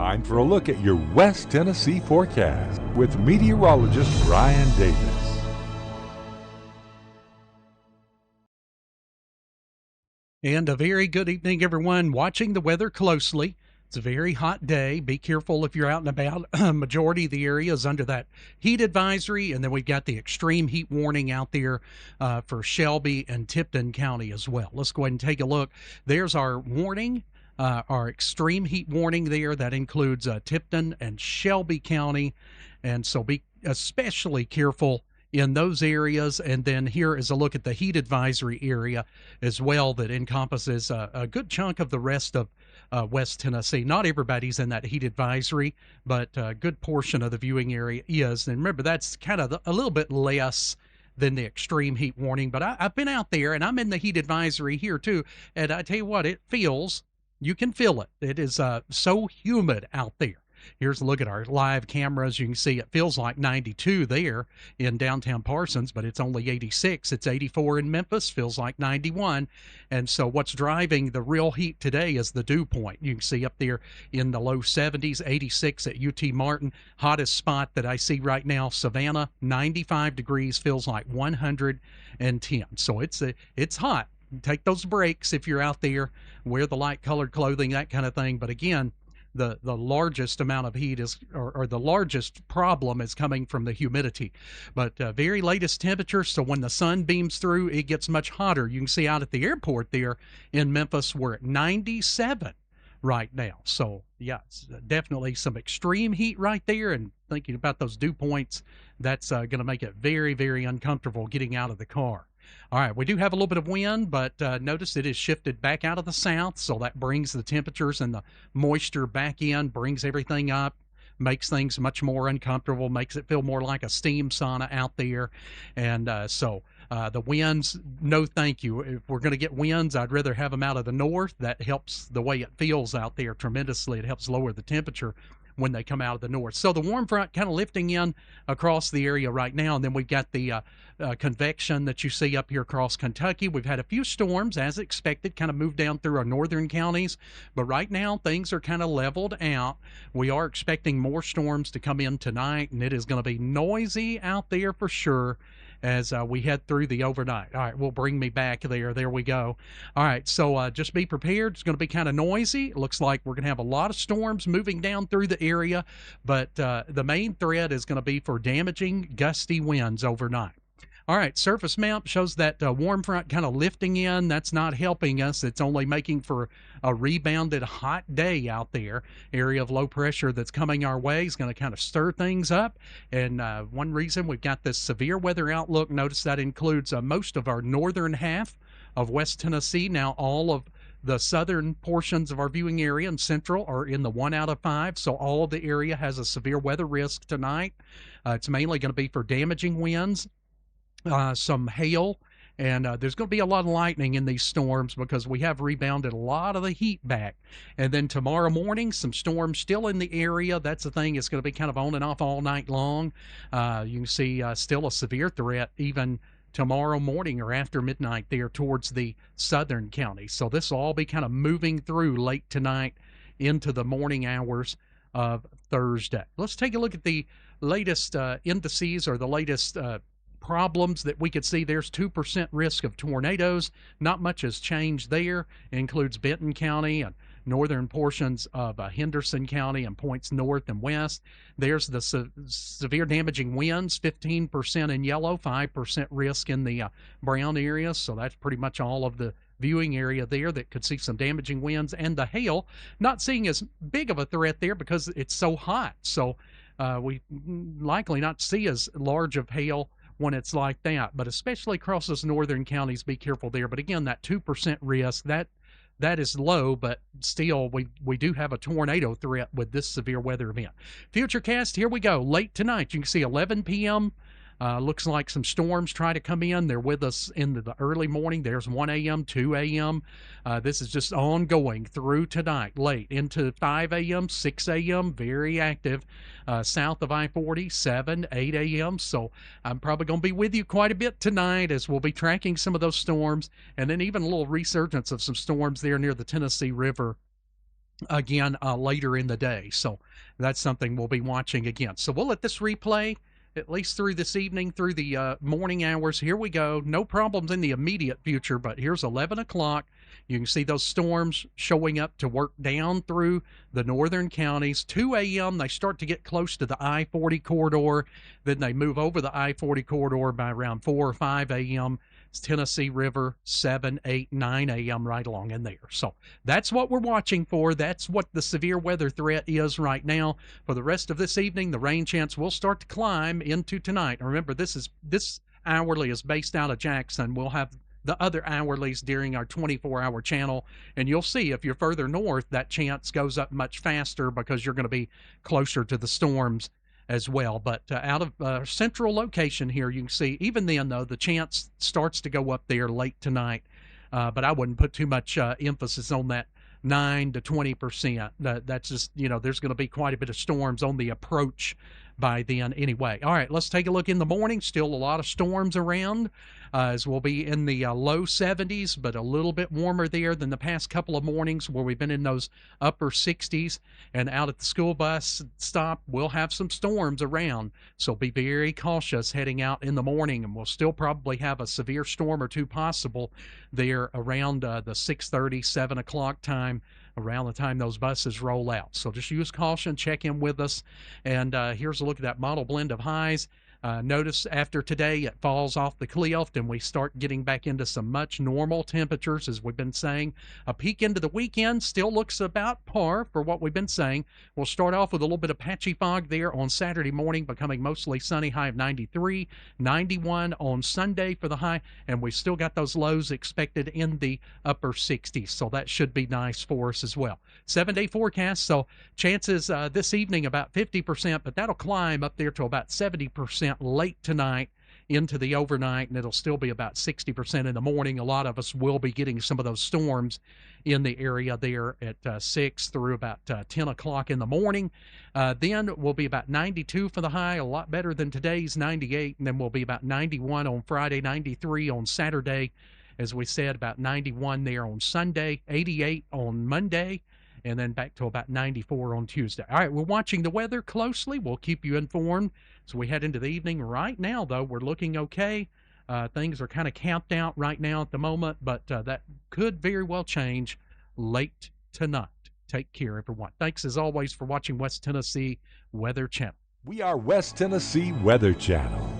Time for a look at your West Tennessee forecast with meteorologist Brian Davis. And a very good evening, everyone watching the weather closely. It's a very hot day. Be careful if you're out and about. Majority of the area is under that heat advisory, and then we've got the extreme heat warning out there for Shelby and Tipton County as well. Let's go ahead and take a look. There's our warning, our extreme heat warning there. That includes Tipton and Shelby County, and so be especially careful in those areas. And then here is a look at the heat advisory area as well that encompasses a good chunk of the rest of West Tennessee. Not everybody's in that heat advisory, but a good portion of the viewing area is. And remember, that's kind of a little bit less than the extreme heat warning. But I've been out there, and I'm in the heat advisory here too. And I tell you what, you can feel it. It is so humid out there. Here's a look at our live cameras. You can see it feels like 92 there in downtown Parsons, but it's only 86. It's 84 in Memphis, feels like 91. And so what's driving the real heat today is the dew point. You can see up there in the low 70s, 86 at UT Martin. Hottest spot that I see right now, Savannah, 95 degrees, feels like 110. So it's hot. Take those breaks if you're out there. Wear the light colored clothing, that kind of thing. But again, the largest amount of heat is, or the largest problem is coming from the humidity. But very latest temperatures, so when the sun beams through, it gets much hotter. You can see out at the airport there in Memphis, we're at 97 right now. So yeah, it's definitely some extreme heat right there. And thinking about those dew points, that's going to make it very, very uncomfortable getting out of the car. All right, we do have a little bit of wind, but notice it is shifted back out of the south, so that brings the temperatures and the moisture back in, brings everything up, makes things much more uncomfortable, makes it feel more like a steam sauna out there. And so the winds, no thank you. If we're going to get winds, I'd rather have them out of the north. That helps the way it feels out there tremendously. It helps lower the temperature when they come out of the north. So the warm front kind of lifting in across the area right now, and then we've got the convection that you see up here across Kentucky. We've had a few storms, as expected, kind of moved down through our northern counties, but right now things are kind of leveled out. We are expecting more storms to come in tonight, and it is going to be noisy out there for sure as we head through the overnight. All right, we'll bring me back there. There we go. All right, so just be prepared. It's going to be kind of noisy. It looks like we're going to have a lot of storms moving down through the area, but the main threat is going to be for damaging, gusty winds overnight. All right, surface map shows that warm front kind of lifting in. That's not helping us. It's only making for a rebounded hot day out there. Area of low pressure that's coming our way is going to kind of stir things up. And one reason we've got this severe weather outlook, notice that includes most of our northern half of West Tennessee. Now all of the southern portions of our viewing area and central are in the 1 out of 5. So all of the area has a severe weather risk tonight. It's mainly going to be for damaging winds. Some hail, and there's going to be a lot of lightning in these storms because we have rebounded a lot of the heat back. And then tomorrow morning, some storms still in the area. That's the thing. It's going to be kind of on and off all night long. You can see still a severe threat even tomorrow morning or after midnight there towards the southern counties. So this will all be kind of moving through late tonight into the morning hours of Thursday. Let's take a look at the latest indices, or the latest problems that we could see. There's 2% risk of tornadoes. Not much has changed there. It includes Benton County and northern portions of Henderson County and points north and west. There's the severe damaging winds, 15% in yellow, 5% risk in the brown areas. So that's pretty much all of the viewing area there that could see some damaging winds. And the hail, not seeing as big of a threat there because it's so hot. So we likely not see as large of hail when it's like that, but especially across those northern counties, be careful there. But again, that 2% risk, that is low, but still we do have a tornado threat with this severe weather event. Futurecast, here we go. Late tonight, you can see 11 p.m. Looks like some storms try to come in. They're with us in the early morning. There's 1 a.m., 2 a.m. This is just ongoing through tonight, late into 5 a.m., 6 a.m., very active. South of I-40, 7, 8 a.m. So I'm probably going to be with you quite a bit tonight as we'll be tracking some of those storms, and then even a little resurgence of some storms there near the Tennessee River again later in the day. So that's something we'll be watching again. So we'll let this replay at least through this evening, through the morning hours. Here we go. No problems in the immediate future, but here's 11 o'clock. You can see those storms showing up to work down through the northern counties. 2 a.m., they start to get close to the I-40 corridor. Then they move over the I-40 corridor by around 4 or 5 a.m. It's Tennessee River, 7, 8, 9 a.m. right along in there. So that's what we're watching for. That's what the severe weather threat is right now. For the rest of this evening, the rain chance will start to climb into tonight. Remember, this hourly is based out of Jackson. We'll have the other hourlies during our 24-hour channel, and you'll see if you're further north, that chance goes up much faster because you're going to be closer to the storms as well. But out of central location here, you can see even then, though, the chance starts to go up there late tonight. But I wouldn't put too much emphasis on that 9 to 20%. That's just, there's going to be quite a bit of storms on the approach by then anyway. All right, let's take a look in the morning. Still a lot of storms around, as we'll be in the low 70s, but a little bit warmer there than the past couple of mornings where we've been in those upper 60s. And out at the school bus stop, we'll have some storms around. So be very cautious heading out in the morning, and we'll still probably have a severe storm or two possible there around the 6:30, 7 o'clock time, around the time those buses roll out. So just use caution, check in with us. And here's a look at that model blend of highs. Notice after today, it falls off the cliff and we start getting back into some much normal temperatures, as we've been saying. A peek into the weekend still looks about par for what we've been saying. We'll start off with a little bit of patchy fog there on Saturday morning, becoming mostly sunny, high of 93, 91 on Sunday for the high, and we still got those lows expected in the upper 60s, so that should be nice for us as well. 7-day forecast, so chances this evening about 50%, but that'll climb up there to about 70% late tonight into the overnight, and it'll still be about 60% in the morning. A lot of us will be getting some of those storms in the area there at 6 through about 10 o'clock in the morning. Then we'll be about 92 for the high, a lot better than today's 98, and then we'll be about 91 on Friday, 93 on Saturday. As we said, about 91 there on Sunday, 88 on Monday, and then back to about 94 on Tuesday. All right, we're watching the weather closely. We'll keep you informed as we head into the evening. Right now, though, we're looking okay. Things are kind of camped out right now at the moment, but that could very well change late tonight. Take care, everyone. Thanks, as always, for watching West Tennessee Weather Channel. We are West Tennessee Weather Channel.